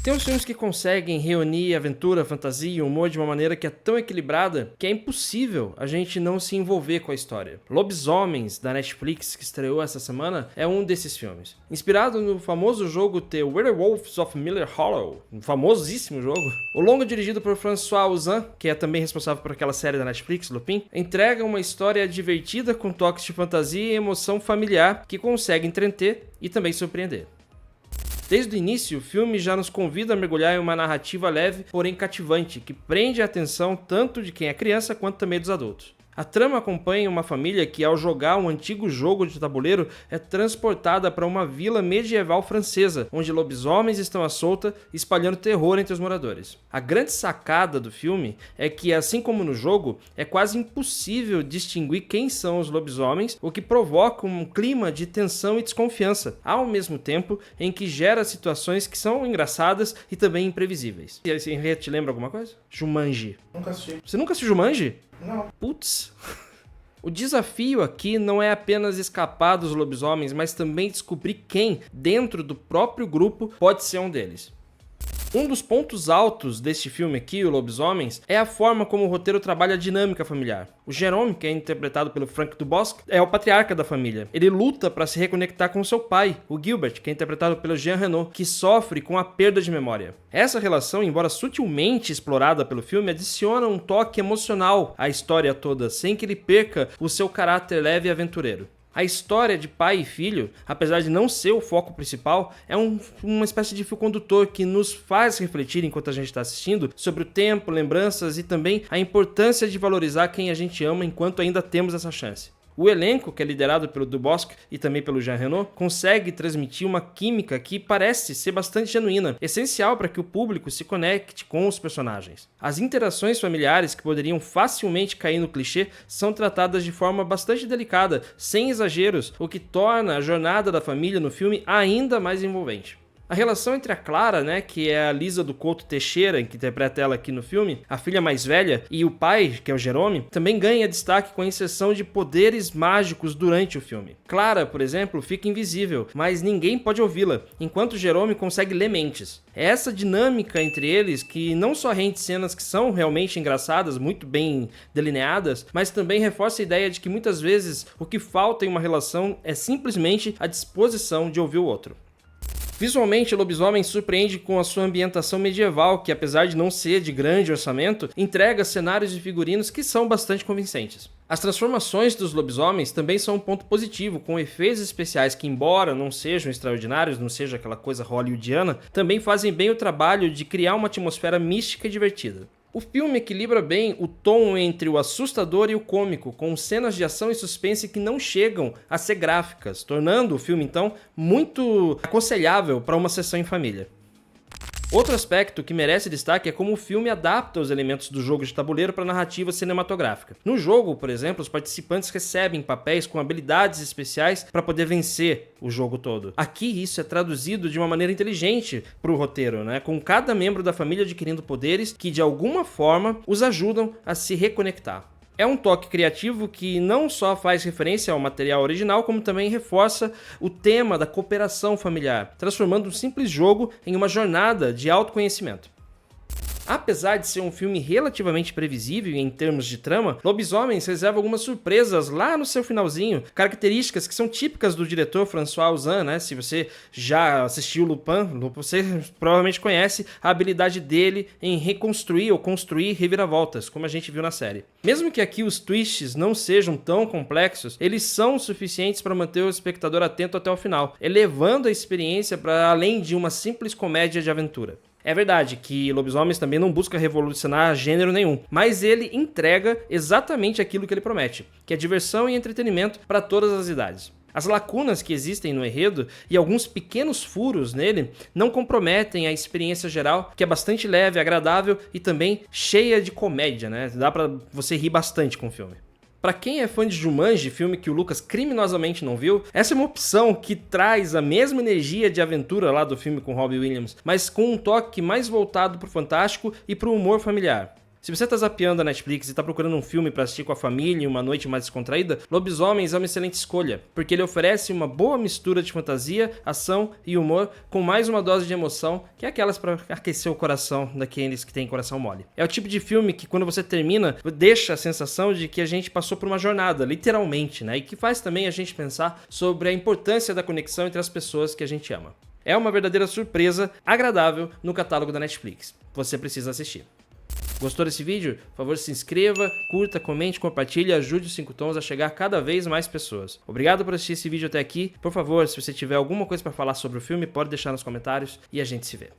Tem uns filmes que conseguem reunir aventura, fantasia e humor de uma maneira que é tão equilibrada que é impossível a gente não se envolver com a história. Lobisomens, da Netflix, que estreou essa semana, é um desses filmes. Inspirado no famoso jogo The Werewolves of Miller Hollow, um famosíssimo jogo, o longa dirigido por François Ozon, que é também responsável por aquela série da Netflix, Lupin, entrega uma história divertida com toques de fantasia e emoção familiar que consegue entreter e também surpreender. Desde o início, o filme já nos convida a mergulhar em uma narrativa leve, porém cativante, que prende a atenção tanto de quem é criança quanto também dos adultos. A trama acompanha uma família que, ao jogar um antigo jogo de tabuleiro, é transportada para uma vila medieval francesa, onde lobisomens estão à solta, espalhando terror entre os moradores. A grande sacada do filme é que, assim como no jogo, é quase impossível distinguir quem são os lobisomens, o que provoca um clima de tensão e desconfiança, ao mesmo tempo em que gera situações que são engraçadas e também imprevisíveis. E esse enredo te lembra alguma coisa? Jumanji. Nunca assisti. Você nunca assistiu Jumanji? Não. Putz. O desafio aqui não é apenas escapar dos lobisomens, mas também descobrir quem, dentro do próprio grupo, pode ser um deles. Um dos pontos altos deste filme aqui, o Lobisomens, é a forma como o roteiro trabalha a dinâmica familiar. O Jérôme, que é interpretado pelo Frank Dubosc, é o patriarca da família. Ele luta para se reconectar com seu pai, o Gilbert, que é interpretado pelo Jean Reno, que sofre com a perda de memória. Essa relação, embora sutilmente explorada pelo filme, adiciona um toque emocional à história toda, sem que ele perca o seu caráter leve e aventureiro. A história de pai e filho, apesar de não ser o foco principal, é uma espécie de fio condutor que nos faz refletir enquanto a gente está assistindo sobre o tempo, lembranças e também a importância de valorizar quem a gente ama enquanto ainda temos essa chance. O elenco, que é liderado pelo Dubosc e também pelo Jean Reno, consegue transmitir uma química que parece ser bastante genuína, essencial para que o público se conecte com os personagens. As interações familiares, que poderiam facilmente cair no clichê, são tratadas de forma bastante delicada, sem exageros, o que torna a jornada da família no filme ainda mais envolvente. A relação entre a Clara, que é a Lisa do Couto Teixeira, que interpreta ela aqui no filme, a filha mais velha, e o pai, que é o Jérôme, também ganha destaque com a inserção de poderes mágicos durante o filme. Clara, por exemplo, fica invisível, mas ninguém pode ouvi-la, enquanto Jérôme consegue ler mentes. É essa dinâmica entre eles que não só rende cenas que são realmente engraçadas, muito bem delineadas, mas também reforça a ideia de que muitas vezes o que falta em uma relação é simplesmente a disposição de ouvir o outro. Visualmente, o Lobisomem surpreende com a sua ambientação medieval, que apesar de não ser de grande orçamento, entrega cenários e figurinos que são bastante convincentes. As transformações dos lobisomens também são um ponto positivo, com efeitos especiais que, embora não sejam extraordinários, não seja aquela coisa hollywoodiana, também fazem bem o trabalho de criar uma atmosfera mística e divertida. O filme equilibra bem o tom entre o assustador e o cômico, com cenas de ação e suspense que não chegam a ser gráficas, tornando o filme, então, muito aconselhável para uma sessão em família. Outro aspecto que merece destaque é como o filme adapta os elementos do jogo de tabuleiro para a narrativa cinematográfica. No jogo, por exemplo, os participantes recebem papéis com habilidades especiais para poder vencer o jogo todo. Aqui isso é traduzido de uma maneira inteligente para o roteiro, com cada membro da família adquirindo poderes que de alguma forma os ajudam a se reconectar. É um toque criativo que não só faz referência ao material original, como também reforça o tema da cooperação familiar, transformando um simples jogo em uma jornada de autoconhecimento. Apesar de ser um filme relativamente previsível em termos de trama, Lobisomens reserva algumas surpresas lá no seu finalzinho, características que são típicas do diretor François Ozon, Se você já assistiu Lupin, você provavelmente conhece a habilidade dele em reconstruir ou construir reviravoltas, como a gente viu na série. Mesmo que aqui os twists não sejam tão complexos, eles são suficientes para manter o espectador atento até o final, elevando a experiência para além de uma simples comédia de aventura. É verdade que Lobisomens também não busca revolucionar gênero nenhum, mas ele entrega exatamente aquilo que ele promete, que é diversão e entretenimento para todas as idades. As lacunas que existem no enredo e alguns pequenos furos nele não comprometem a experiência geral, que é bastante leve, agradável e também cheia de comédia, Dá pra você rir bastante com o filme. Pra quem é fã de Jumanji, filme que o Lucas criminosamente não viu, essa é uma opção que traz a mesma energia de aventura lá do filme com Robin Williams, mas com um toque mais voltado pro fantástico e pro humor familiar. Se você tá zapeando a Netflix e tá procurando um filme pra assistir com a família em uma noite mais descontraída, Lobisomens é uma excelente escolha, porque ele oferece uma boa mistura de fantasia, ação e humor, com mais uma dose de emoção, que é aquelas pra aquecer o coração daqueles que têm coração mole. É o tipo de filme que quando você termina, deixa a sensação de que a gente passou por uma jornada, literalmente, né? E que faz também a gente pensar sobre a importância da conexão entre as pessoas que a gente ama. É uma verdadeira surpresa agradável no catálogo da Netflix. Você precisa assistir. Gostou desse vídeo? Por favor, se inscreva, curta, comente, compartilhe e ajude os 5 Tons a chegar a cada vez mais pessoas. Obrigado por assistir esse vídeo até aqui. Por favor, se você tiver alguma coisa para falar sobre o filme, pode deixar nos comentários e a gente se vê.